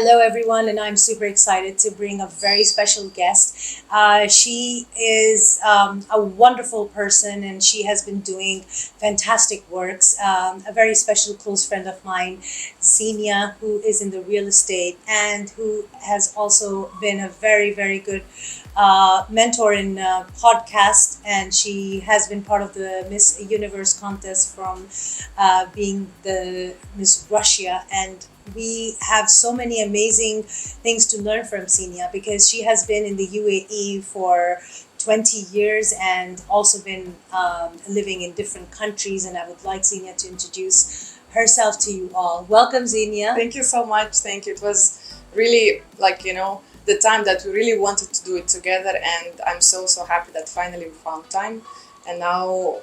Hello, everyone, and I'm super excited to bring a very special guest. She is a wonderful person, and she has been doing fantastic works. A very special close friend of mine, Xenia, who is in the real estate and who has also been a very, very good mentor in podcast, and she has been part of the Miss Universe contest from being the Miss Russia. And we have so many amazing things to learn from Xenia because she has been in the UAE for 20 years and also been living in different countries. And I would like Xenia to introduce herself to you all. Welcome, Xenia. Thank you so much. Thank you. It was really the time that we really wanted to do it together, and I'm so happy that finally we found time. And now,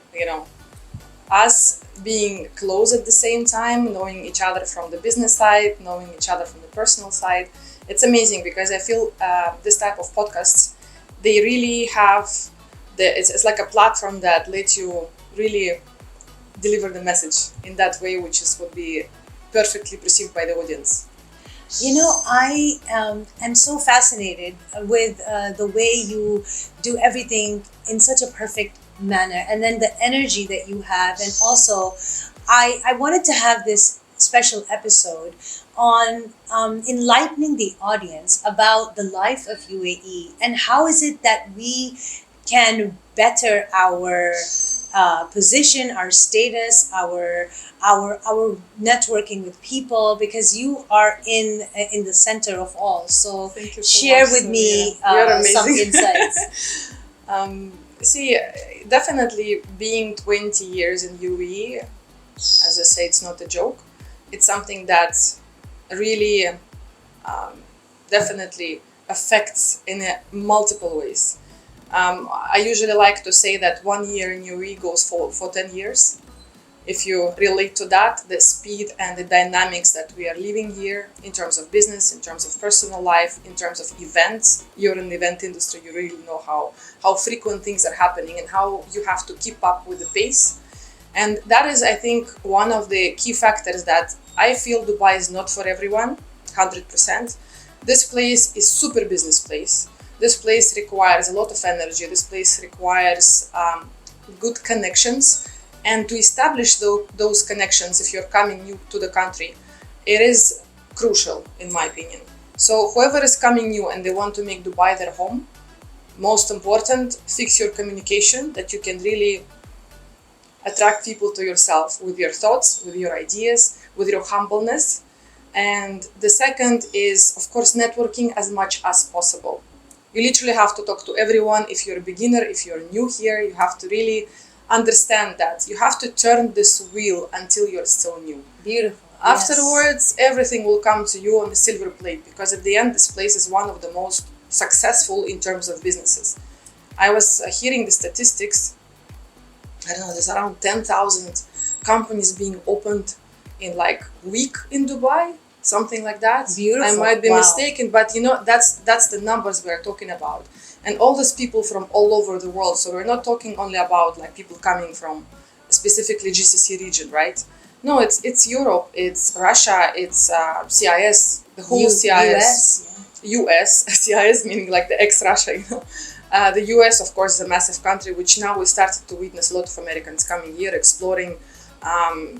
us being close at the same time, knowing each other from the business side, knowing each other from the personal side, it's amazing because I feel this type of podcasts, they really have it's like a platform that lets you really deliver the message in that way, which would be perfectly perceived by the audience. I am so fascinated with the way you do everything in such a perfect manner, and then the energy that you have. And also, I wanted to have this special episode on enlightening the audience about the life of UAE and how is it that we can better our position, our status, our networking with people, because you are in the center of all. So Thank you share much, with me You're some amazing. insights. See, definitely being 20 years in UAE, as I say, it's not a joke. It's something that really definitely affects in multiple ways. I usually like to say that 1 year in UAE goes for 10 years. If you relate to that, the speed and the dynamics that we are living here in terms of business, in terms of personal life, in terms of events, you're in the event industry, you really know how frequent things are happening and how you have to keep up with the pace. And that is, I think, one of the key factors that I feel Dubai is not for everyone, 100%. This place is super business place. This place requires a lot of energy. This place requires good connections. And to establish those connections, if you're coming new to the country, it is crucial, in my opinion. So whoever is coming new and they want to make Dubai their home, most important, fix your communication, that you can really attract people to yourself with your thoughts, with your ideas, with your humbleness. And the second is, of course, networking as much as possible. You literally have to talk to everyone. If you're a beginner, if you're new here, you have to really understand that you have to turn this wheel until you're still new. Beautiful. Afterwards, everything will come to you on a silver plate, because at the end, this place is one of the most successful in terms of businesses. I was hearing the statistics. I don't know, there's around 10,000 companies being opened in like a week in Dubai, something like that. Beautiful. I might be Wow. mistaken, but that's the numbers we're talking about. And all these people from all over the world. So we're not talking only about like people coming from specifically GCC region, right? No, it's Europe, it's Russia, it's CIS, the whole CIS, US, CIS meaning like the ex-Russia, the US, of course, is a massive country, which now we started to witness a lot of Americans coming here, exploring,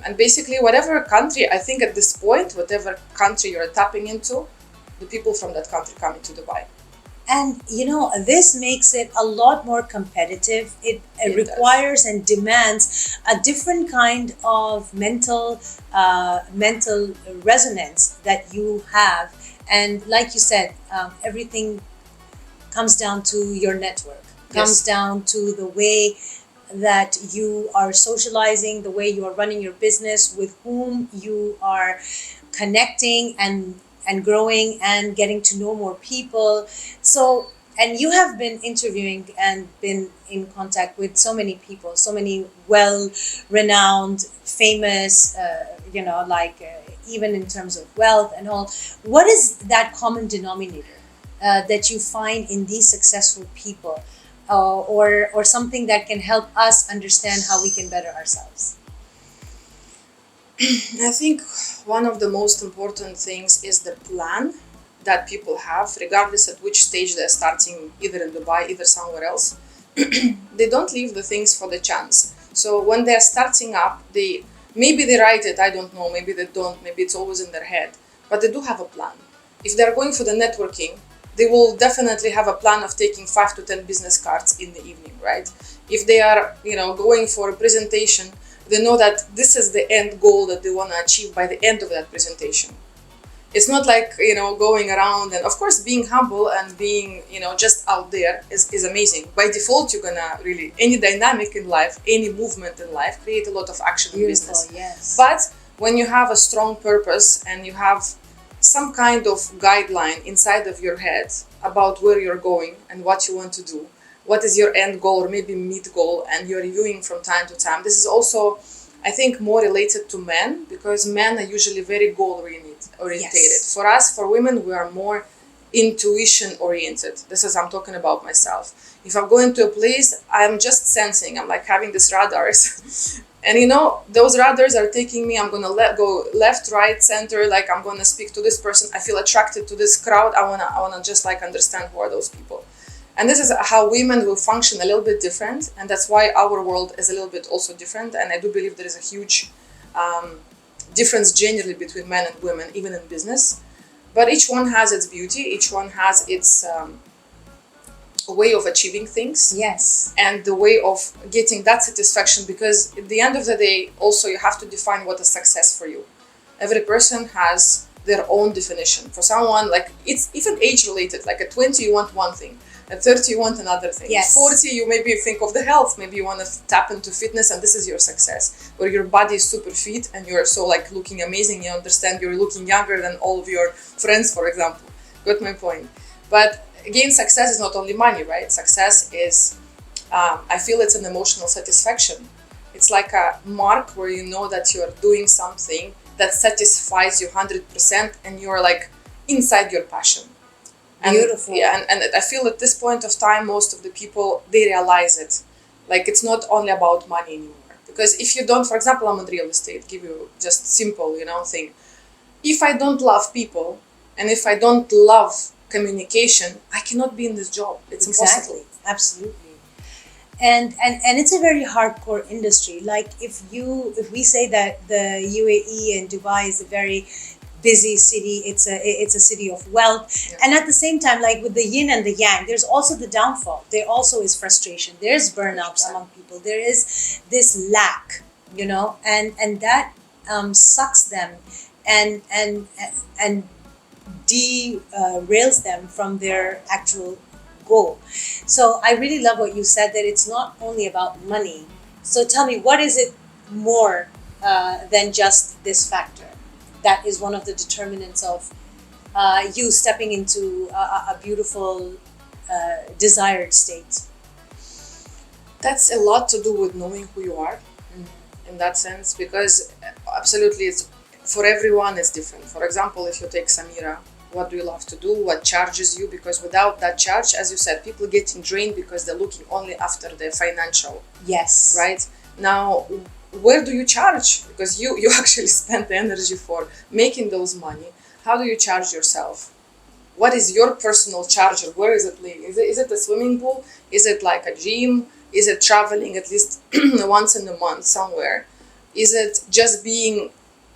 and basically whatever country, I think at this point, whatever country you're tapping into, the people from that country coming to Dubai. And this makes it a lot more competitive. It requires and demands a different kind of mental resonance that you have. And like you said, everything comes down to your network, comes down to the way that you are socializing, the way you are running your business, with whom you are connecting and growing and getting to know more people. So, and you have been interviewing and been in contact with so many people, so many well-renowned, famous, even in terms of wealth and all. What is that common denominator that you find in these successful people, or something that can help us understand how we can better ourselves? I think one of the most important things is the plan that people have, regardless at which stage they're starting, either in Dubai, either somewhere else, they don't leave the things for the chance. So when they're starting up, maybe they write it, I don't know, maybe they don't, maybe it's always in their head, but they do have a plan. If they're going for the networking, they will definitely have a plan of taking 5 to 10 business cards in the evening, right? If they are, going for a presentation, they know that this is the end goal that they want to achieve by the end of that presentation. It's not like, going around, and of course being humble and being, just out there is amazing. By default, you're gonna really, any dynamic in life, any movement in life, create a lot of action in business. Yes. But when you have a strong purpose and you have some kind of guideline inside of your head about where you're going and what you want to do, what is your end goal or maybe mid goal, and you're reviewing from time to time. This is also, I think, more related to men, because men are usually very goal oriented. Yes. For us, for women, we are more intuition oriented. I'm talking about myself. If I'm going to a place, I'm just sensing, I'm like having these radars. And those radars are taking me, I'm going to go left, right, center, like I'm going to speak to this person. I feel attracted to this crowd. I want to just like understand who are those people. And this is how women will function a little bit different. And that's why our world is a little bit also different. And I do believe there is a huge difference generally between men and women, even in business. But each one has its beauty. Each one has its way of achieving things. Yes. And the way of getting that satisfaction. Because at the end of the day, also you have to define what is success for you. Every person has their own definition. For someone, like, it's even age related. Like at 20, you want one thing. At 30, you want another thing. Yes. 40, you maybe think of the health. Maybe you want to tap into fitness, and this is your success. Where your body is super fit and you're so like looking amazing. You understand you're looking younger than all of your friends, for example. Got my point. But again, success is not only money, right? Success is, I feel it's an emotional satisfaction. It's like a mark where you know that you're doing something that satisfies you 100% and you're like inside your passion. And, beautiful. Yeah, and I feel at this point of time, most of the people, they realize it. Like, it's not only about money anymore. Because if you don't, for example, I'm in real estate, give you just simple, thing. If I don't love people and if I don't love communication, I cannot be in this job. It's exactly. impossible. Absolutely. And it's a very hardcore industry. Like if we say that the UAE and Dubai is a very busy city, it's a city of wealth. Yeah. And at the same time, like with the yin and the yang, there's also the downfall. There also is frustration. There's burnouts among people. There is this lack, and that sucks them and derails them from their actual goal. So I really love what you said, that it's not only about money. So tell me, what is it more than just this factor that is one of the determinants of you stepping into a beautiful desired state? That's a lot to do with knowing who you are, in that sense, because absolutely it's for everyone it's different. For example, if you take Samira, what do you love to do? What charges you? Because without that charge, as you said, people getting drained because they're looking only after the financial. Yes. Right? Now, where do you charge? Because you actually spend the energy for making those money. How do you charge yourself? What is your personal charger? Where is it living? Is it a swimming pool? Is it like a gym? Is it traveling at least once in a month somewhere? Is it just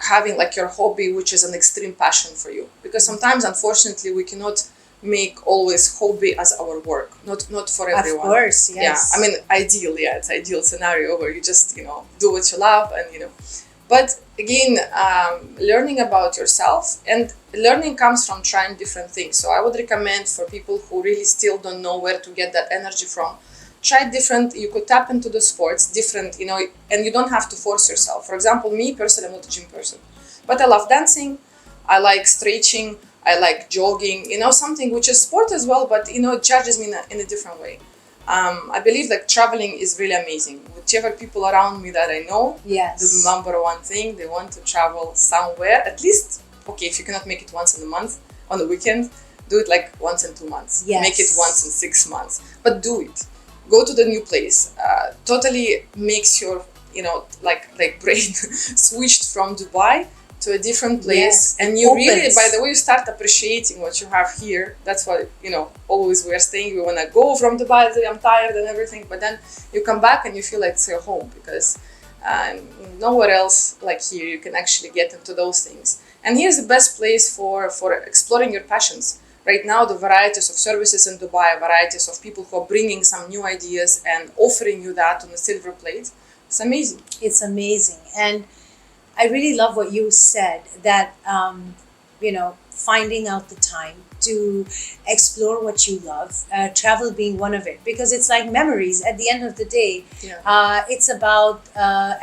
having like your hobby, which is an extreme passion for you? Because sometimes, unfortunately, we cannot make always hobby as our work. Not for everyone. Of course, yes. Yeah, I mean, ideally, yeah, it's ideal scenario where you just, do what you love and, But again, learning about yourself, and learning comes from trying different things. So I would recommend for people who really still don't know where to get that energy from, try different, you could tap into the sports, different, and you don't have to force yourself. For example, me personally, I'm not a gym person, but I love dancing, I like stretching, I like jogging, something which is sport as well, but, it charges me in a different way. I believe like traveling is really amazing. Whichever people around me that I know, yes, the number one thing, they want to travel somewhere, at least, okay, if you cannot make it once in a month, on the weekend, do it like once in 2 months. Yes. Make it once in 6 months, but do it. Go to the new place. Totally makes your, like brain switched from Dubai to to a different place, Yes, and it you really, opens. by the way, you start appreciating what you have here. That's why, always we are staying, we want to go from Dubai, I'm tired and everything, but then you come back and you feel like it's your home, because nowhere else like here you can actually get into those things. And here's the best place for exploring your passions. Right now, the varieties of services in Dubai, varieties of people who are bringing some new ideas and offering you that on a silver plate, it's amazing. It's amazing. And I really love what you said, that, finding out the time to explore what you love, travel being one of it, because it's like memories at the end of the day. Yeah. It's about,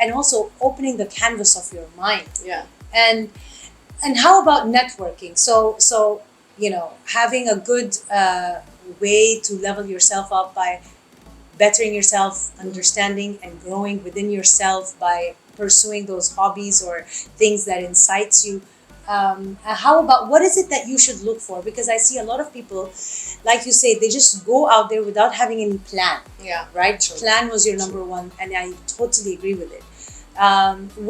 and also opening the canvas of your mind. Yeah. And how about networking? So having a good way to level yourself up by bettering yourself, understanding and growing within yourself by pursuing those hobbies or things that incites you. How about, what is it that you should look for? Because I see a lot of people, like you say, they just go out there without having any plan. Yeah. Right? True. Plan was your number one, and I totally agree with it.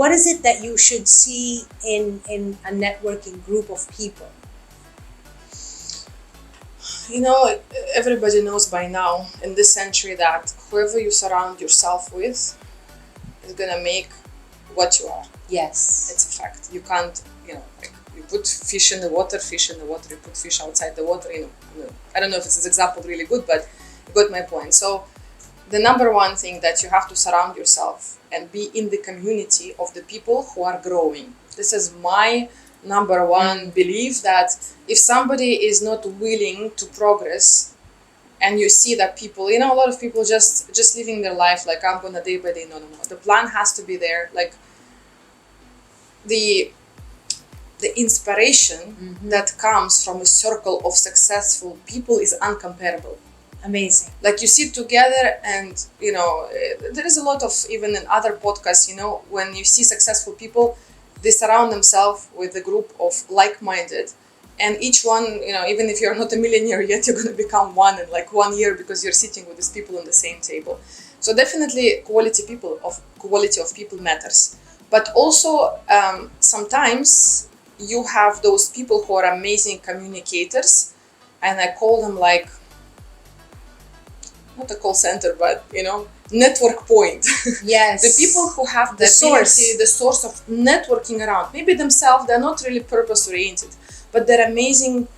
What is it that you should see in a networking group of people? Everybody knows by now in this century that whoever you surround yourself with is gonna make what you are. Yes. It's a fact. You can't, like you put fish in the water, you put fish outside the water, I don't know if this example really good, but you got my point. So the number one thing that you have to surround yourself and be in the community of the people who are growing. This is my number one belief, that if somebody is not willing to progress, and you see that people, a lot of people just living their life like I'm gonna day by day. No. The plan has to be there. Like the inspiration that comes from a circle of successful people is uncomparable. Amazing. Like you sit together and, there is a lot of, even in other podcasts, when you see successful people, they surround themselves with a group of like-minded, and each one, even if you're not a millionaire yet, you're going to become one in like 1 year, because you're sitting with these people on the same table. So definitely quality of people matters. But also sometimes you have those people who are amazing communicators, and I call them like, not a call center, but network point. Yes. The people who have the source of networking around. Maybe themselves, they're not really purpose oriented, but they're amazing,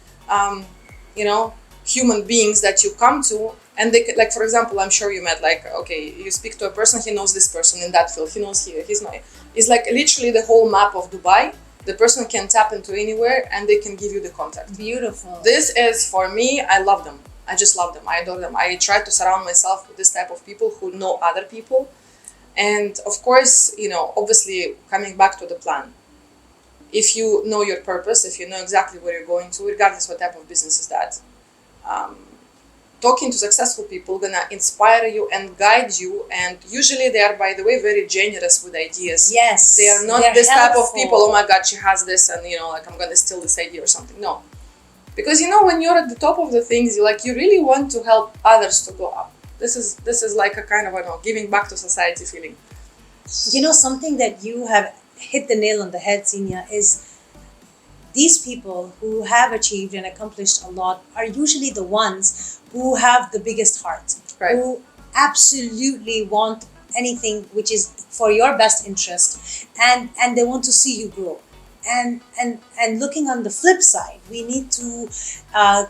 human beings that you come to, and they, like, for example, I'm sure you met, like, okay, you speak to a person, he knows this person in that field, he knows here, he's not. It's like literally the whole map of Dubai. The person can tap into anywhere and they can give you the contact. Beautiful. This is, for me, I love them. I just love them. I adore them. I try to surround myself with this type of people who know other people. And of course, obviously coming back to the plan. If you know your purpose, if you know exactly where you're going to, regardless what type of business is that, talking to successful people gonna inspire you and guide you. And usually they are, by the way, very generous with ideas. Yes. They are not this type of people, oh my God, she has this, and like I'm gonna steal this idea or something. No. Because when you're at the top of the things, you really want to help others to go up. This is like a kind of, giving back to society feeling. Something that you have hit the nail on the head, Xenia, is these people who have achieved and accomplished a lot are usually the ones who have the biggest heart, right? Who absolutely want anything which is for your best interest, and they want to see you grow. And looking on the flip side, we need to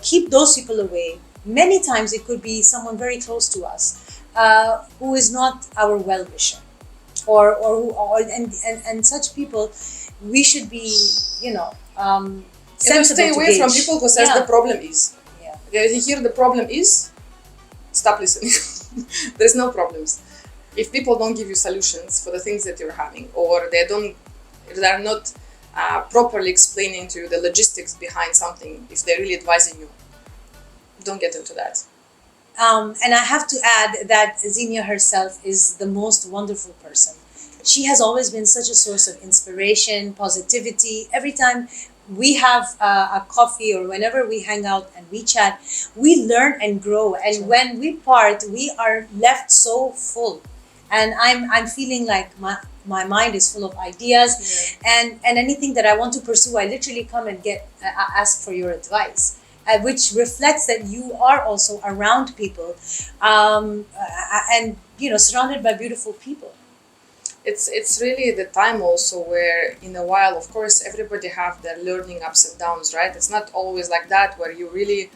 keep those people away. Many times it could be someone very close to us who is not our well-wisher, and such people, we should be sensible stay away to gauge. From people who says the problem is. Yeah. You hear the problem is, stop listening. There's no problems. If people don't give you solutions for the things that you're having, or they're not properly explaining to you the logistics behind something, if they're really advising you, don't get into that. And I have to add that Xenia herself is the most wonderful person. She has always been such a source of inspiration, positivity. Every time we have a coffee, or whenever we hang out and we chat, we learn and grow. And when we part, we are left so full. and I'm feeling like my mind is full of ideas, and anything that I want to pursue, I literally come and ask for your advice, which reflects that you are also around people, and surrounded by beautiful people. It's really the time also where in a while, of course, everybody have their learning ups and downs, right? It's not always like that where you really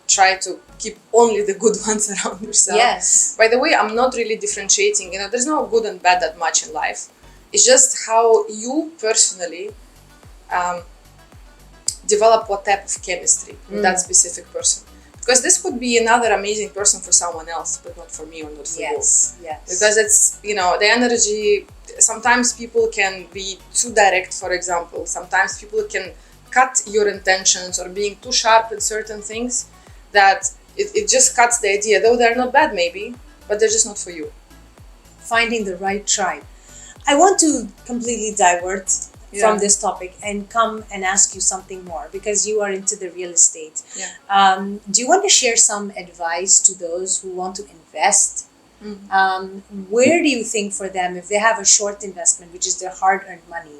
try to keep only the good ones around yourself. Yes. By the way, I'm not really differentiating. There's no good and bad that much in life. It's just how you personally um, develop what type of chemistry with that specific person. Because this could be another amazing person for someone else, but not for me or not for you. Yes. Because it's, the energy, sometimes people can be too direct, for example. Sometimes people can cut your intentions or being too sharp in certain things that it just cuts the idea, though they're not bad maybe, but they're just not for you. Finding the right tribe. I want to completely divert from this topic and come and ask you something more, because you are into the real estate. Do you want to share some advice to those who want to invest? Where do you think for them, if they have a short investment, which is their hard-earned money,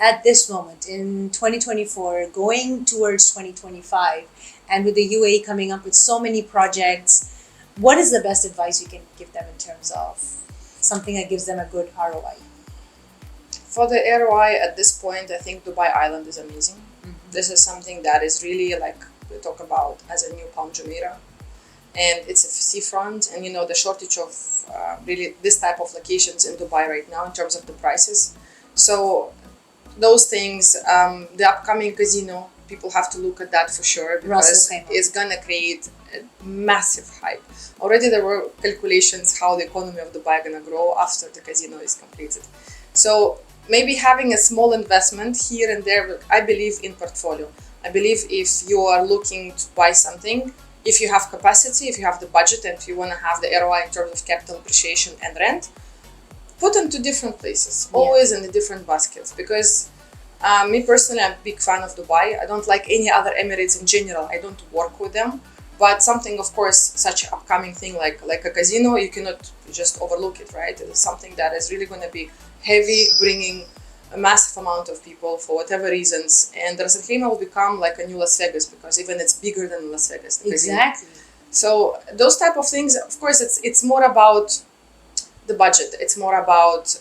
at this moment in 2024, going towards 2025, and with the UAE coming up with so many projects, what is the best advice you can give them in terms of something that gives them a good ROI? For the ROI at this point, I think Dubai Island is amazing. This is something that is really like we talk about as a new Palm Jumeirah. And it's a seafront, and the shortage of really this type of locations in Dubai right now in terms of the prices. So those things, the upcoming casino, people have to look at that for sure, because it's gonna create a massive hype. Already there were calculations how the economy of Dubai gonna grow after the casino is completed. So maybe having a small investment here and there, I believe in portfolio. I believe if you are looking to buy something, if you have capacity, if you have the budget, and if you want to have the ROI in terms of capital appreciation and rent, put into different places, always in the different baskets. Because me personally, I'm a big fan of Dubai. I don't like any other Emirates in general. I don't work with them. But something, of course, such an upcoming thing like a casino, you cannot just overlook it, right? It's something that is really going to be heavy, bringing a massive amount of people for whatever reasons. And Ras Al Khaimah will become like a new Las Vegas, because even it's bigger than Las Vegas. Exactly. So those type of things, of course, it's more about the budget. It's more about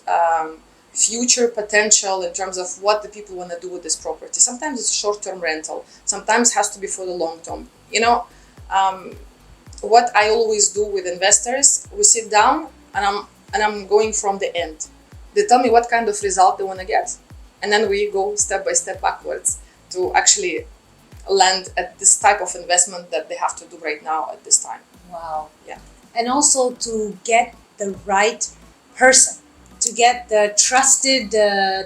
future potential in terms of what the people want to do with this property. Sometimes it's short-term rental. Sometimes it has to be for the long term. What I always do with investors, we sit down and I'm going from the end. They tell me what kind of result they want to get, and then we go step by step backwards to actually land at this type of investment that they have to do right now at this time. Wow. Yeah. And also to get the right person, to get the trusted,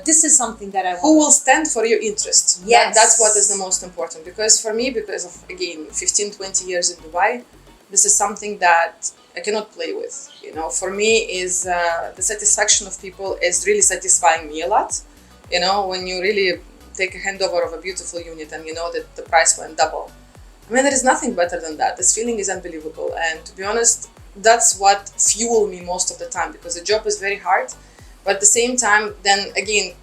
this is something that I want. Who will stand for your interest. Yes. That's what is the most important. Because for me, because of, again, 15, 20 years in Dubai, this is something that I cannot play with. For me is the satisfaction of people is really satisfying me a lot. When you really take a handover of a beautiful unit and you know that the price went double. I mean, there is nothing better than that. This feeling is unbelievable. And to be honest, that's what fuels me most of the time, because the job is very hard. But at the same time, then again,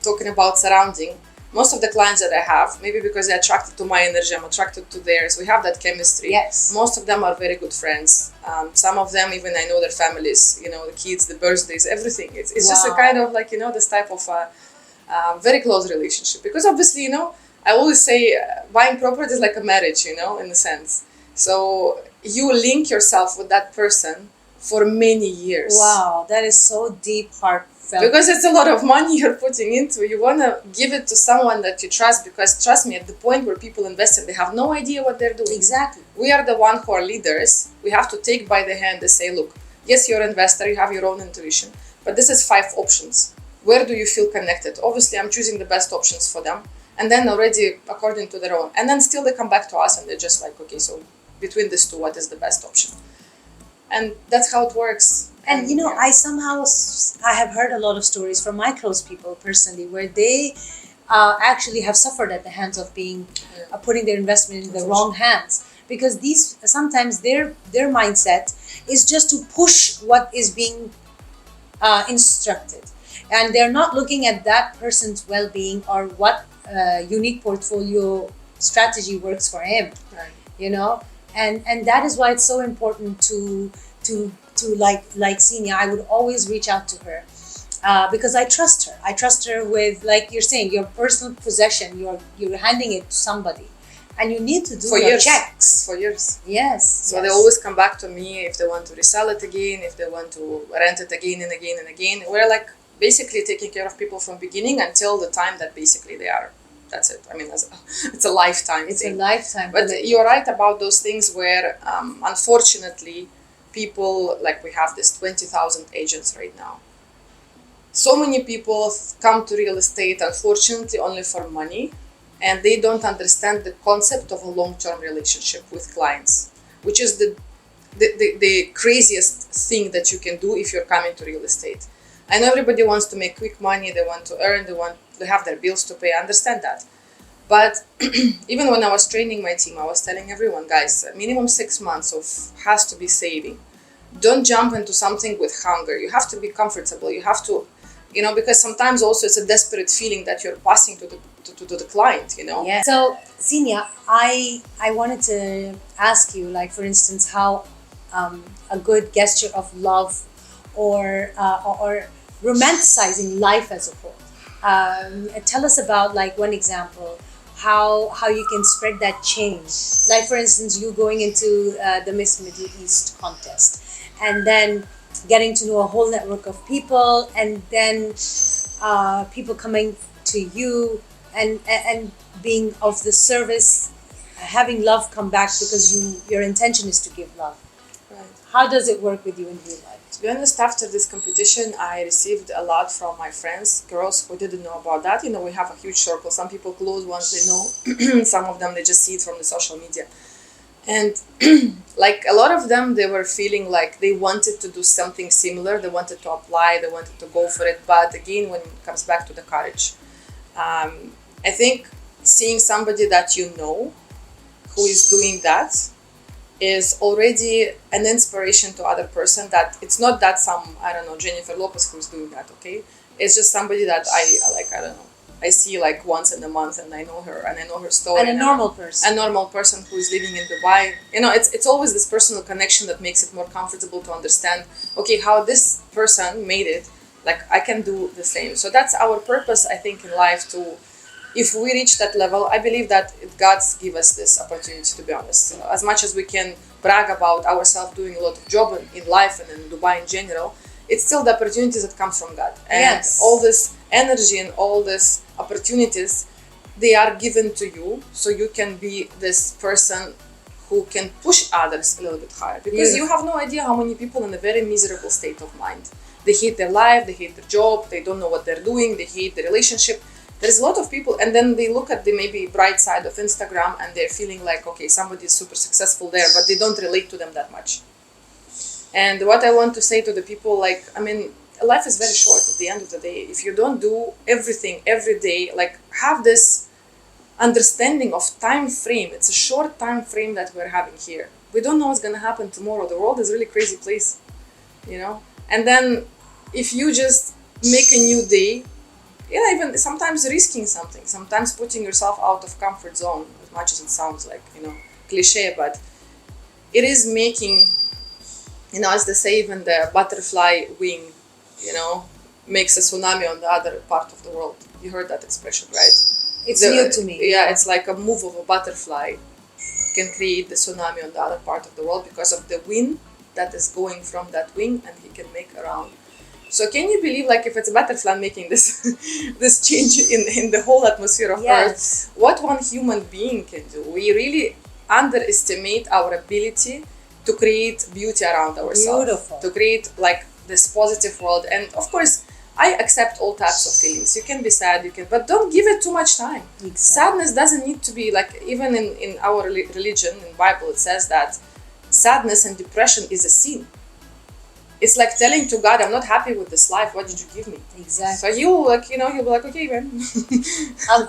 talking about surrounding, most of the clients that I have, maybe because they're attracted to my energy, I'm attracted to theirs. We have that chemistry. Yes. Most of them are very good friends. Some of them, even I know their families, the kids, the birthdays, everything. It's just a kind of like, this type of very close relationship. Because obviously, I always say buying property is like a marriage, in a sense. So you link yourself with that person for many years. Wow, that is so deep, heartfelt. Because it's a lot of money you're putting into. You want to give it to someone that you trust, because trust me, at the point where people invest in, they have no idea what they're doing. Exactly. We are the one who are leaders. We have to take by the hand and say, look, yes, you're an investor, you have your own intuition, but this is 5 options. Where do you feel connected? Obviously, I'm choosing the best options for them. And then already according to their own. And then still they come back to us and they're just like, okay, so between these two, what is the best option? And that's how it works. And I have heard a lot of stories from my close people personally, where they actually have suffered at the hands of being putting their investment in the wrong hands. because these sometimes their mindset is just to push what is being instructed, and they're not looking at that person's well-being or what unique portfolio strategy works for him, Right. you know. And that is why it's so important to like Xenia. I would always reach out to her, because I trust her with, like you're saying, your personal possession. You're handing it to somebody, and you need to do For your years. checks. For years. Yes. So they always come back to me if they want to resell it again, if they want to rent it again and again and again. We're like basically taking care of people from beginning until the time that basically they are. That's it. I mean, it's a lifetime It's thing. a lifetime. But you're right about those things where, unfortunately, people, like we have this 20,000 agents right now. So many people come to real estate, unfortunately, only for money, and they don't understand the concept of a long-term relationship with clients, which is the craziest thing that you can do if you're coming to real estate. I know everybody wants to make quick money, they want to earn, they want to have their bills to pay, I understand that. But even when I was training my team, I was telling everyone, guys, minimum 6 months of has to be saving. Don't jump into something with hunger. You have to be comfortable. You have to, because sometimes also it's a desperate feeling that you're passing to the client, Yeah. So, Xenia, I wanted to ask you, like, for instance, how a good gesture of love or romanticizing life as a whole. Tell us about, like, one example, how you can spread that change. Like, for instance, you going into the Miss Middle East contest, and then getting to know a whole network of people, and then people coming to you and being of the service, having love come back because your intention is to give love. Right. How does it work with you in real life? To be honest, after this competition, I received a lot from my friends, girls who didn't know about that. We have a huge circle. Some people close ones they know, some of them they just see it from the social media. And like a lot of them, they were feeling like they wanted to do something similar. They wanted to apply, they wanted to go for it. But again, when it comes back to the courage, I think seeing somebody that you know who is doing that is already an inspiration to other person, that it's not that some, I don't know, Jennifer Lopez who's doing that, okay? It's just somebody that I don't know, I see like once in a month, and I know her and I know her story. And a normal person. A normal person who is living in Dubai. It's always this personal connection that makes it more comfortable to understand, okay, how this person made it, like I can do the same. So that's our purpose, I think, in life. If we reach that level, I believe that God's give us this opportunity, to be honest. As much as we can brag about ourselves doing a lot of job in life and in Dubai in general, it's still the opportunities that comes from God. And yes, all this energy and all these opportunities, they are given to you, so you can be this person who can push others a little bit higher. Because you have no idea how many people in a very miserable state of mind. They hate their life, they hate their job, they don't know what they're doing, they hate the relationship. There's a lot of people, and then they look at the maybe bright side of Instagram and they're feeling like, okay, somebody is super successful there, but they don't relate to them that much. And what I want to say to the people, like, I mean, life is very short at the end of the day. If you don't do everything every day, like, have this understanding of time frame. It's a short time frame that we're having here. We don't know what's going to happen tomorrow. The world is a really crazy place, And then if you just make a new day, even sometimes risking something, sometimes putting yourself out of comfort zone, as much as it sounds like, cliche, but it is making, as they say, even the butterfly wing, makes a tsunami on the other part of the world. You heard that expression, right? It's new to me. Yeah, it's like a move of a butterfly can create the tsunami on the other part of the world because of the wind that is going from that wing, and he can make around. So can you believe, like, if it's a butterfly making this this change in the whole atmosphere of Earth, what one human being can do? We really underestimate our ability to create beauty around ourselves. Beautiful. To create, like, this positive world. And of course, I accept all types of feelings. You can be sad, but don't give it too much time. Exactly. Sadness doesn't need to be, like, even in our religion, in Bible, it says that sadness and depression is a sin. It's like telling to God, I'm not happy with this life. What did you give me? Exactly. So he'll like, he'll be like, okay, man.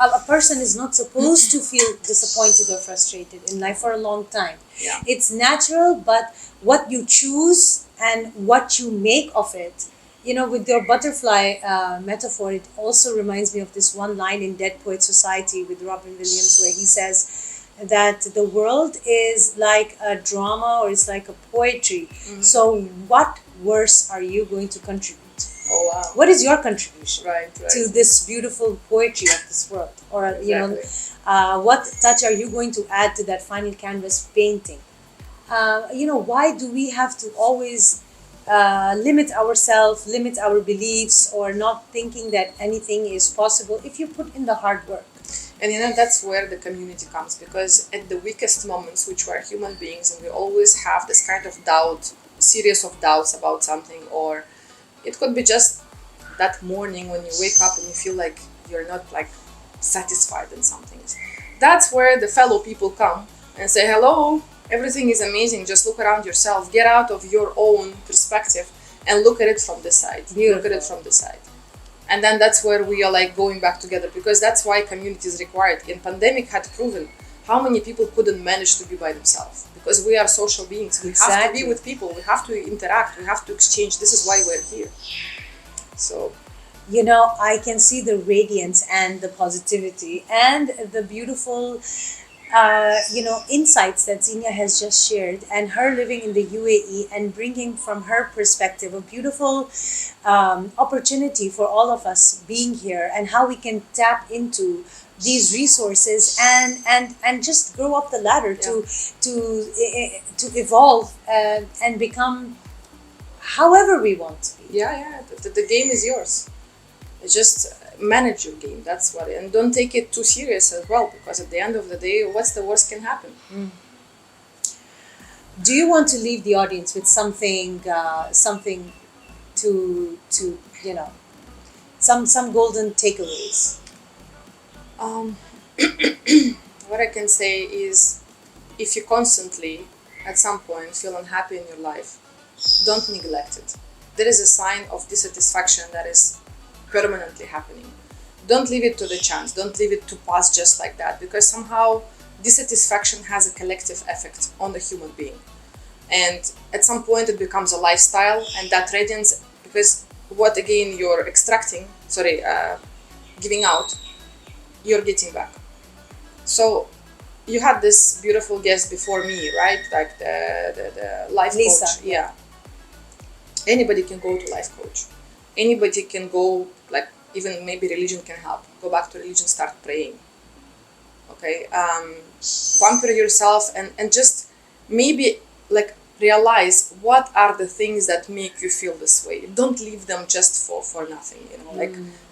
A person is not supposed to feel disappointed or frustrated in life for a long time. Yeah. It's natural, but what you choose and what you make of it, with your butterfly metaphor, it also reminds me of this one line in Dead Poet Society with Robin Williams, where he says that the world is like a drama or it's like a poetry. So, what verse are you going to contribute? Oh wow. What is your contribution Right. to this beautiful poetry of this world? Or, Exactly. what touch are you going to add to that final canvas painting? Why do we have to always limit ourselves, limit our beliefs, or not thinking that anything is possible if you put in the hard work? And that's where the community comes, because at the weakest moments, which we are human beings, and we always have this kind of doubt, series of doubts about something, or it could be just that morning when you wake up and you feel like you're not like satisfied in something. That's where the fellow people come and say, hello, everything is amazing. Just look around yourself, get out of your own perspective and look at it from this side. Beautiful. Look at it from this side. And then that's where we are like going back together, because that's why community is required. And pandemic had proven how many people couldn't manage to be by themselves, because we are social beings. We have to be with people. We have to interact. We have to exchange. This is why we're here. So, I can see the radiance and the positivity and the beautiful, insights that Xenia has just shared, and her living in the UAE and bringing from her perspective a beautiful opportunity for all of us being here, and how we can tap into these resources and just grow up the ladder to evolve and become however we want to be. yeah. The game is yours. Just manage your game. That's what, and don't take it too serious as well, because at the end of the day, what's the worst can happen? Do you want to leave the audience with something to some golden takeaways? What I can say is, if you constantly at some point feel unhappy in your life, don't neglect it. There is a sign of dissatisfaction that is permanently happening. Don't leave it to the chance. Don't leave it to pass just like that, because somehow dissatisfaction has a collective effect on the human being. And at some point it becomes a lifestyle, and that radiance, because what again you're giving out, you're getting back. So you had this beautiful guest before me, right? Like the life Lisa. coach. Yeah. Anybody can go to life coach. Anybody can go, like, even maybe religion can help. Go back to religion, start praying. Okay? Pamper yourself and just maybe like realize what are the things that make you feel this way. Don't leave them just for nothing,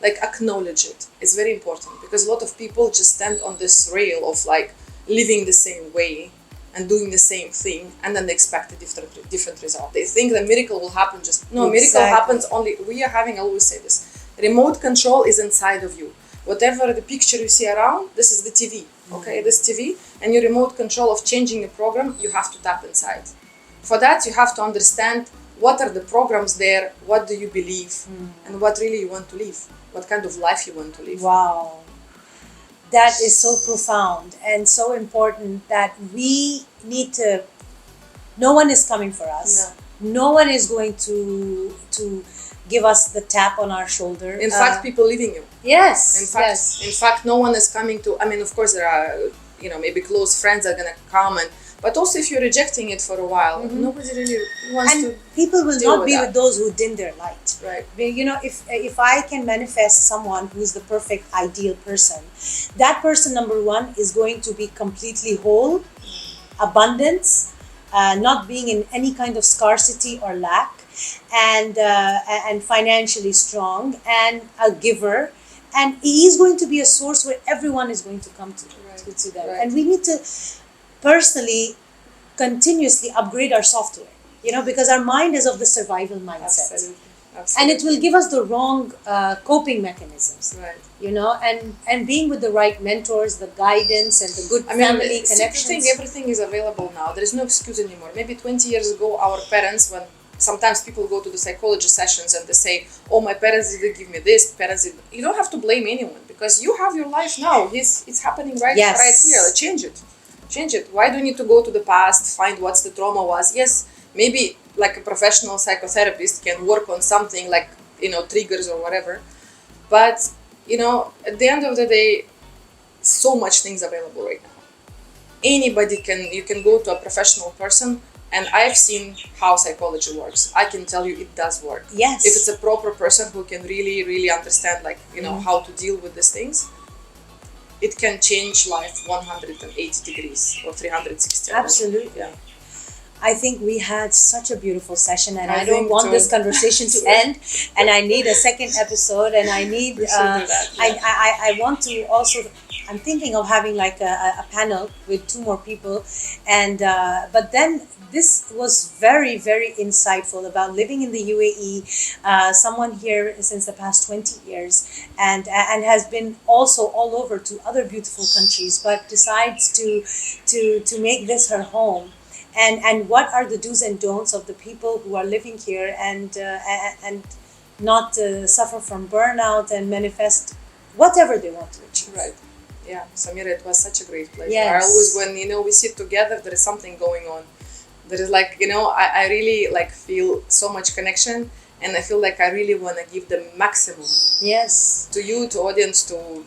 like acknowledge it. It's very important, because a lot of people just stand on this rail of like living the same way and doing the same thing, and then they expect a different result. They think the miracle will happen. Miracle happens only. I always say this. Remote control is inside of you. Whatever the picture you see around, this is the TV. Okay, this TV, and your remote control of changing the program, you have to tap inside. For that, you have to understand what are the programs there, what do you believe, and what really you want to live, what kind of life you want to live. Wow. That is so profound and so important, that we need to. No one is coming for us. No one is going to give us the tap on our shoulder. In fact, people leaving you. Yes. In fact, no one is coming to. I mean, of course, there are maybe close friends are gonna come, but also if you're rejecting it for a while, nobody really wants to. And people will not be with those who dim their light. Right. If I can manifest someone who's the perfect ideal person, that person, number one, is going to be completely whole, abundance, not being in any kind of scarcity or lack, and financially strong, and a giver, and he is going to be a source where everyone is going to come to them. Right. And we need to personally continuously upgrade our software, because our mind is of the survival mindset. Absolutely. And it will give us the wrong coping mechanisms. Right. And being with the right mentors, the guidance, and the good family connections. I think everything is available now. There is no excuse anymore. Maybe 20 years ago, our parents, when sometimes people go to the psychology sessions and they say, oh, my parents didn't give me this, parents didn't. You don't have to blame anyone, because you have your life now. It's happening right Yes. right here. Change it. Why do you need to go to the past, find what's the trauma was? Yes, maybe like a professional psychotherapist can work on something like, triggers or whatever, but at the end of the day, so much things available right now. Anybody you can go to a professional person, and I've seen how psychology works. I can tell you it does work. Yes. If it's a proper person who can really, really understand, like, how to deal with these things, it can change life 180 degrees or 360. Absolutely. Yeah. I think we had such a beautiful session, and I don't think want so. this conversation to end. And I need a second episode, and I need. We should do that, yeah. I want to also. I'm thinking of having like a panel with 2 more people, and but then this was very, very insightful about living in the UAE. Someone here since the past 20 years, and has been also all over to other beautiful countries, but decides to make this her home. And what are the do's and don'ts of the people who are living here, and not suffer from burnout and manifest whatever they want to achieve. Right. Yeah, Samira, it was such a great pleasure. Yes. I always, when we sit together, there is something going on. There is like, I really like feel so much connection, and I feel like I really want to give the maximum. Yes. To you, to audience, to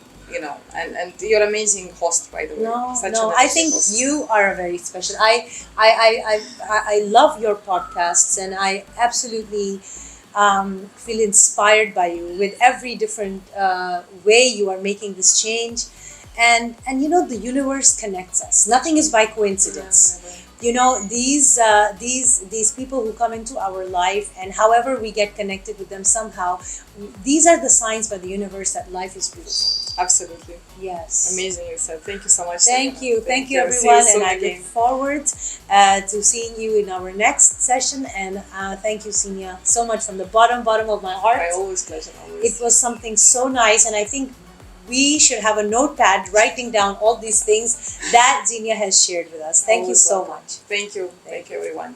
and you're amazing host, by the way. I think host. You are a very special. I love your podcasts, and I absolutely feel inspired by you with every different way you are making this change. And the universe connects us. Nothing is by coincidence. These people who come into our life, and however we get connected with them somehow, these are the signs by the universe that life is beautiful. Absolutely. Yes. Amazing, you said. Thank you so much. Thank you everyone, and I look forward to seeing you in our next session. And thank you, Xenia, so much from the bottom of my heart. My always pleasure. Always. It was something so nice, and I think we should have a notepad writing down all these things that Xenia has shared with us. Thank you so much. Thank you. Thank you, everyone.